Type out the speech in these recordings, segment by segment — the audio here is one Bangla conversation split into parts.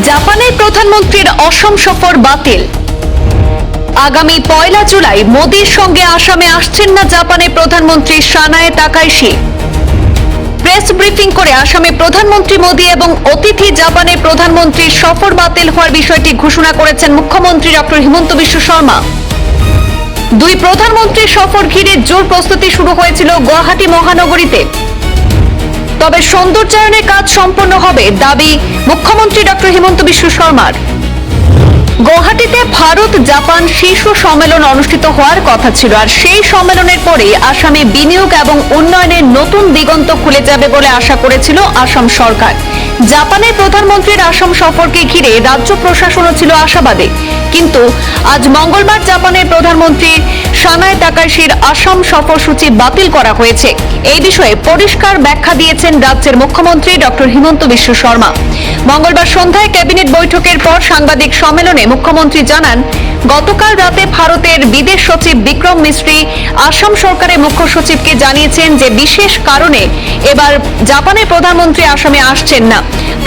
জাপানের প্রধানমন্ত্রীর অসম সফর বাতিল। আগামী 1 জুলাই মোদির সঙ্গে আসামে আসছেন না জাপানের প্রধানমন্ত্রী সানায়ে তাকাইশি। প্রেস ব্রিফিং করে আসামে প্রধানমন্ত্রী মোদি এবং অতিথি জাপানের প্রধানমন্ত্রীর সফর বাতিল হওয়ার বিষয়টি ঘোষণা করেছেন মুখ্যমন্ত্রী ডক্টর হিমন্ত বিশ্ব শর্মা। দুই প্রধানমন্ত্রীর সফর ঘিরে জোর প্রস্তুতি শুরু হয়েছিল গুয়াহাটি মহানগরীতে। তবে সৌন্দর্যায়নের কাজ সম্পন্ন হবে দাবি মুখ্যমন্ত্রী ডক্টর হিমন্ত বিশ্ব শর্মার। গুয়াহাটিতে ভারত জাপান শীর্ষ সম্মেলন অনুষ্ঠিত হওয়ার কথা ছিল, আর সেই সম্মেলনের পরেই আসামে বিনিয়োগ এবং উন্নয়নের নতুন দিগন্ত খুলে যাবে বলে আশা করেছিল আসাম সরকার। জাপানের প্রধানমন্ত্রীর আসাম সফরকে ঘিরে রাজ্য প্রশাসনও ছিল আশাবাদী, কিন্তু আজ মঙ্গলবার জাপানের প্রধানমন্ত্রী সানায়ে তাকাইশির আসাম সফরসূচি বাতিল করা হয়েছে। এই বিষয়ে পরিষ্কার ব্যাখ্যা দিয়েছেন রাজ্যের মুখ্যমন্ত্রী ডক্টর হিমন্ত বিশ্ব শর্মা। মঙ্গলবার সন্ধ্যায় ক্যাবিনেট বৈঠকের পর সাংবাদিক সম্মেলনে মুখ্যমন্ত্রী জানান, গতকাল রাতে ভারতের বিদেশ সচিব বিক্রম মিস্ত্রি আসাম সরকারের মুখ্য সচিবকে জানিয়েছেন যে বিশেষ কারণে এবার জাপানের প্রধানমন্ত্রী আসামে আসছেন না।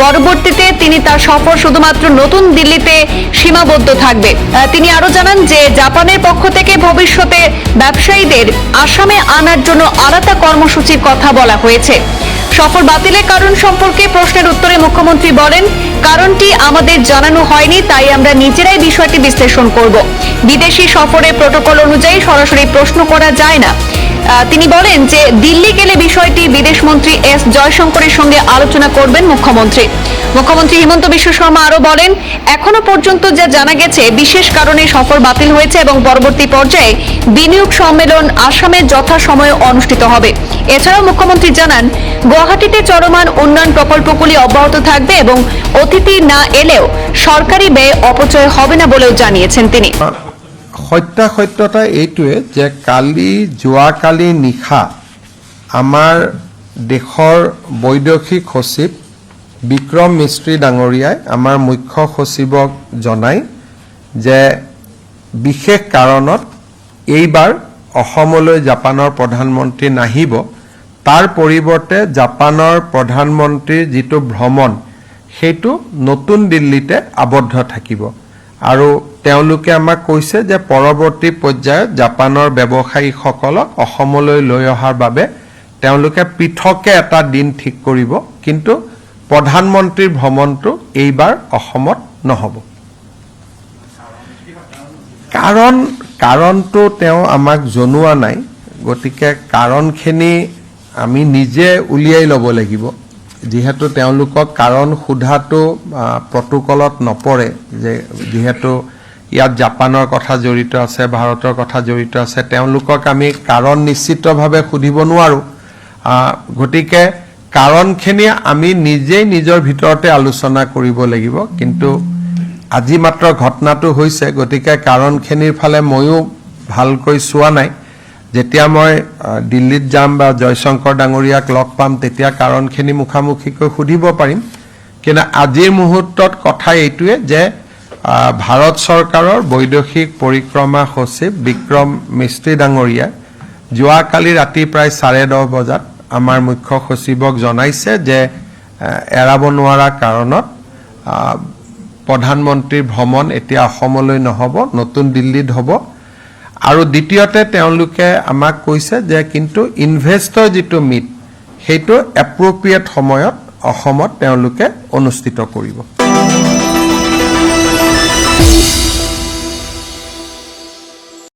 পরবর্তীতে তিনি তার সফর শুধুমাত্র নতুন দিল্লিতে সীমাবদ্ধ থাকবে। তিনি আরো জানান যে জাপানের পক্ষ থেকে ভবিষ্যতে ব্যবসায়ীদের আসামে আনার জন্য আলাদা কর্মসূচির কথা বলা হয়েছে। সফর বাতিলের কারণ সম্পর্কে প্রশ্নের উত্তরে মুখ্যমন্ত্রী বলেন, কারণটি আমাদের জানানো হয়নি, তাই আমরা নিজেরাই বিষয়টি বিশ্লেষণ করব। বিদেশি সফরের প্রটোকল অনুযায়ী সরাসরি প্রশ্ন করা যায় না। তিনি বলেন যে দিল্লি গেলে বিষয়টি বিদেশমন্ত্রী এস জয়শঙ্করের সঙ্গে আলোচনা করবেন মুখ্যমন্ত্রী। মুখ্যমন্ত্রী হিমন্ত বিশ্ব শর্মা আরো বলেন, এখনো পর্যন্ত যা জানা গেছে বিশেষ কারণে সফর বাতিল হয়েছে এবং পরবর্তী পর্যায়ে বিনিয়োগ সম্মেলন আসামে যথাসময়ে অনুষ্ঠিত হবে। এছাড়াও মুখ্যমন্ত্রী জানান, গুয়াহাটিতে চলমান উন্নয়ন প্রকল্পগুলি অব্যাহত থাকবে এবং অতিথি না এলেও সরকারি ব্যয় অপচয় হবে না বলেও জানিয়েছেন তিনি। সত্যতা এইটোৱে যে যোৱাকালি নিশা আমাৰ দেশৰ বৈদেশিক সচিব বিক্ৰম মিস্ত্ৰী ডাঙৰীয়াই আমাৰ মুখ্য সচিবক জনায় যে বিশেষ কাৰণত এইবাৰ অসমলৈ জাপানৰ প্ৰধানমন্ত্ৰী নাহিব, তাৰ পৰিৱৰ্তে জাপানৰ প্ৰধানমন্ত্ৰীৰ যিটো ভ্ৰমণ সেইটো নতুন দিল্লীতে আবদ্ধ থাকিব। আৰু তেওঁলোকে আমাক কৈছে যে পৰৱৰ্তী পৰ্যায়ত জাপানৰ ব্যৱসায়ীসকলক অসমলৈ লৈ অহাৰ বাবে তেওঁলোকে পৃথকে এটা দিন ঠিক কৰিব, কিন্তু প্ৰধানমন্ত্ৰীৰ ভ্ৰমণটো এইবাৰ অসমত নহ'ব। কাৰণটো তেওঁ আমাক জনোৱা নাই, গতিকে কাৰণখিনি আমি নিজে উলিয়াই ল'ব লাগিব। যিহেতু তেওঁলোকক কাৰণ সোধাটো প্ৰটোকলত নপৰে, যে যিহেতু ইয়াত জাপানৰ কথা জড়িত আছে, ভাৰতৰ কথা জড়িত আছে, তেওঁলোকক আমি কাৰণ নিশ্চিতভাৱে সুধিব নোৱাৰোঁ। গতিকে কাৰণখিনি আমি নিজেই নিজৰ ভিতৰতে আলোচনা কৰিব লাগিব। কিন্তু আজি মাত্ৰ ঘটনাটো হৈছে, গতিকে কাৰণখিনিৰ ফালে ময়ো ভালকৈ চোৱা নাই। যেতিয়া মই দিল্লীত যাম বা জয়শংকৰ ডাঙৰীয়াক লগ পাম, তেতিয়া কাৰণখিনি মুখামুখিকৈ সুধিব পাৰিম। কিন্তু আজিৰ মুহূৰ্তত কথা এইটোৱে যে ভাৰত চৰকাৰৰ বৈদেশিক পৰিক্ৰমা সচিব বিক্ৰম মিস্ত্ৰী ডাঙৰীয়াই যোৱাকালি ৰাতি প্ৰায় 10:30 বজাত আমাৰ মুখ্য সচিবক জনাইছে যে এৰাব নোৱাৰা কাৰণত প্ৰধানমন্ত্ৰীৰ ভ্ৰমণ এতিয়া অসমলৈ নহ'ব, নতুন দিল্লীত হ'ব। আৰু দ্বিতীয়তে তেওঁলোকে আমাক কৈছে যে কিন্তু ইনভেষ্টৰ যিটো মিট সেইটো এপ্ৰপ্ৰিয়েট সময়ত অসমত তেওঁলোকে অনুষ্ঠিত কৰিব।